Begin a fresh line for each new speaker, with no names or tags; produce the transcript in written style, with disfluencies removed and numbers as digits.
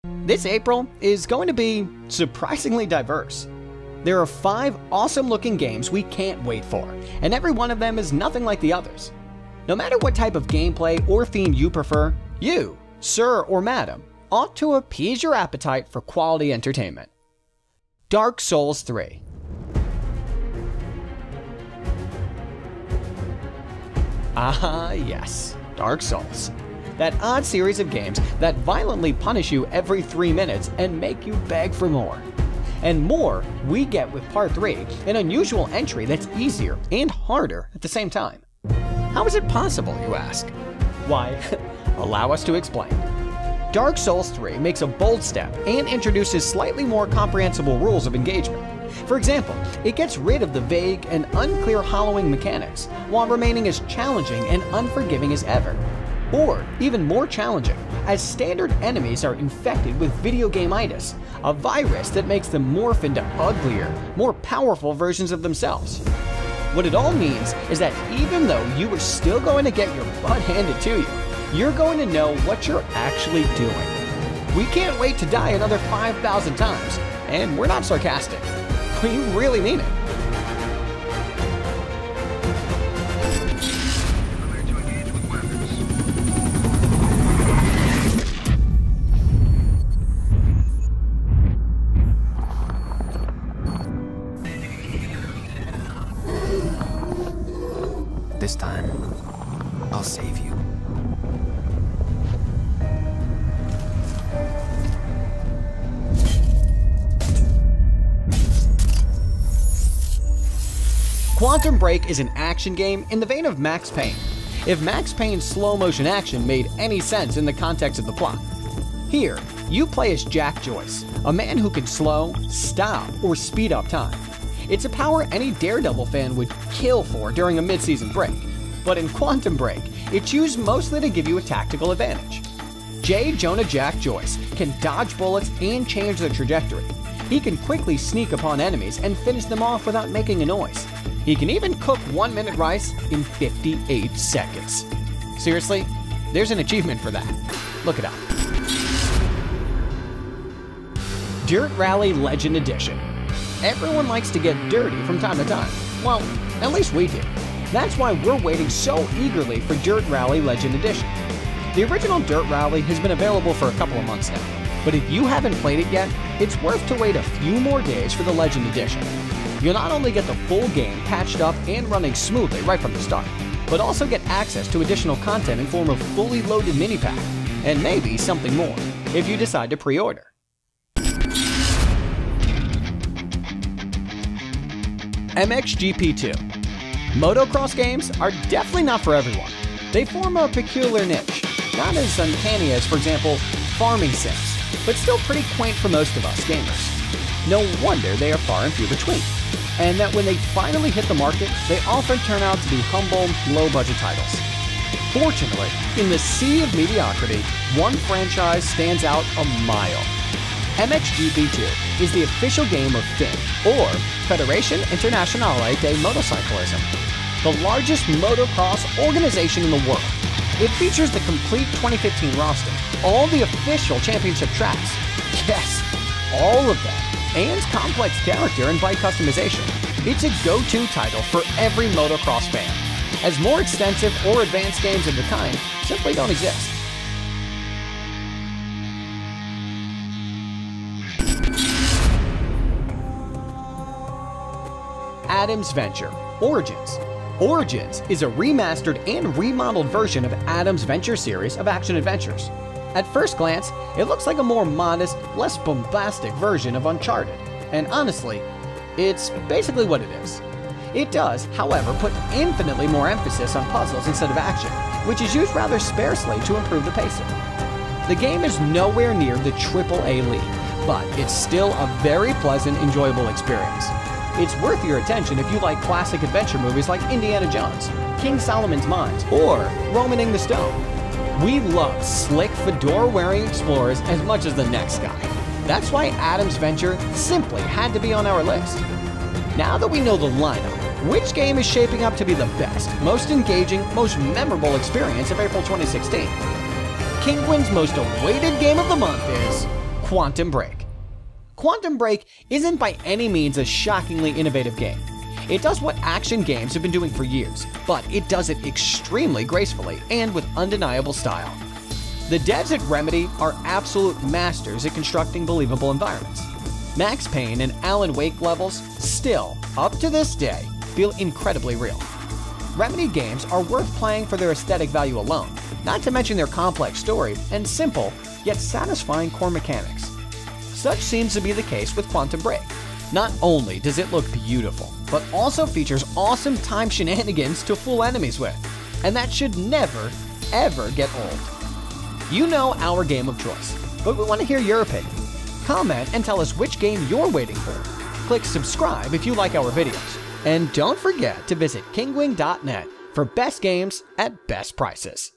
This April is going to be surprisingly diverse. There are 5 awesome-looking games we can't wait for, and every one of them is nothing like the others. No matter what type of gameplay or theme you prefer, you, sir or madam, ought to appease your appetite for quality entertainment. Dark Souls 3. Ah yes, Dark Souls. That odd series of games that violently punish you every 3 minutes and make you beg for more. And more we get with Part 3, an unusual entry that's easier and harder at the same time. How is it possible, you ask? Why, allow us to explain. Dark Souls 3 makes a bold step and introduces slightly more comprehensible rules of engagement. For example, it gets rid of the vague and unclear hollowing mechanics, while remaining as challenging and unforgiving as ever. Or even more challenging, as standard enemies are infected with video game-itis, a virus that makes them morph into uglier, more powerful versions of themselves. What it all means is that even though you are still going to get your butt handed to you, you're going to know what you're actually doing. We can't wait to die another 5,000 times, and we're not sarcastic. We really mean it.
This time, I'll save you.
Quantum Break is an action game in the vein of Max Payne, if Max Payne's slow-motion action made any sense in the context of the plot. Here, you play as Jack Joyce, a man who can slow, stop, or speed up time. It's a power any Daredevil fan would kill for during a mid-season break. But in Quantum Break, it's used mostly to give you a tactical advantage. J. Jonah Jack Joyce can dodge bullets and change their trajectory. He can quickly sneak upon enemies and finish them off without making a noise. He can even cook 1-minute rice in 58 seconds. Seriously, there's an achievement for that. Look it up. Dirt Rally Legend Edition. Everyone likes to get dirty from time to time. Well, at least we do. That's why we're waiting so eagerly for Dirt Rally Legend Edition. The original Dirt Rally has been available for a couple of months now, but if you haven't played it yet, it's worth to wait a few more days for the Legend Edition. You'll not only get the full game patched up and running smoothly right from the start, but also get access to additional content in form of fully loaded mini-pack, and maybe something more, if you decide to pre-order. MXGP2. Motocross games are definitely not for everyone. They form a peculiar niche, not as uncanny as, for example, farming sims, but still pretty quaint for most of us gamers. No wonder they are far and few between, and that when they finally hit the market, they often turn out to be humble, low-budget titles. Fortunately, in the sea of mediocrity, one franchise stands out a mile. MXGP2 is the official game of FIM, or Federation Internationale de Motorcyclisme, the largest motocross organization in the world. It features the complete 2015 roster, all the official championship tracks, yes, all of them, and complex character and bike customization. It's a go-to title for every motocross fan, as more extensive or advanced games of the kind simply don't exist. Adam's Venture Origins. Origins is a remastered and remodeled version of Adam's Venture series of action-adventures. At first glance, it looks like a more modest, less bombastic version of Uncharted, and honestly, it's basically what it is. It does, however, put infinitely more emphasis on puzzles instead of action, which is used rather sparsely to improve the pacing. The game is nowhere near the AAA league, but it's still a very pleasant, enjoyable experience. It's worth your attention if you like classic adventure movies like Indiana Jones, King Solomon's Mines, or Romaning the Stone. We love slick, fedora-wearing explorers as much as the next guy. That's why Adam's Venture simply had to be on our list. Now that we know the lineup, which game is shaping up to be the best, most engaging, most memorable experience of April 2016? Kinguin's most awaited game of the month is Quantum Break. Quantum Break isn't by any means a shockingly innovative game. It does what action games have been doing for years, but it does it extremely gracefully and with undeniable style. The devs at Remedy are absolute masters at constructing believable environments. Max Payne and Alan Wake levels still, up to this day, feel incredibly real. Remedy games are worth playing for their aesthetic value alone, not to mention their complex story and simple, yet satisfying core mechanics. Such seems to be the case with Quantum Break. Not only does it look beautiful, but also features awesome time shenanigans to fool enemies with, and that should never, ever get old. You know our game of choice, but we want to hear your opinion. Comment and tell us which game you're waiting for. Click subscribe if you like our videos. And don't forget to visit Kinguin.net for best games at best prices.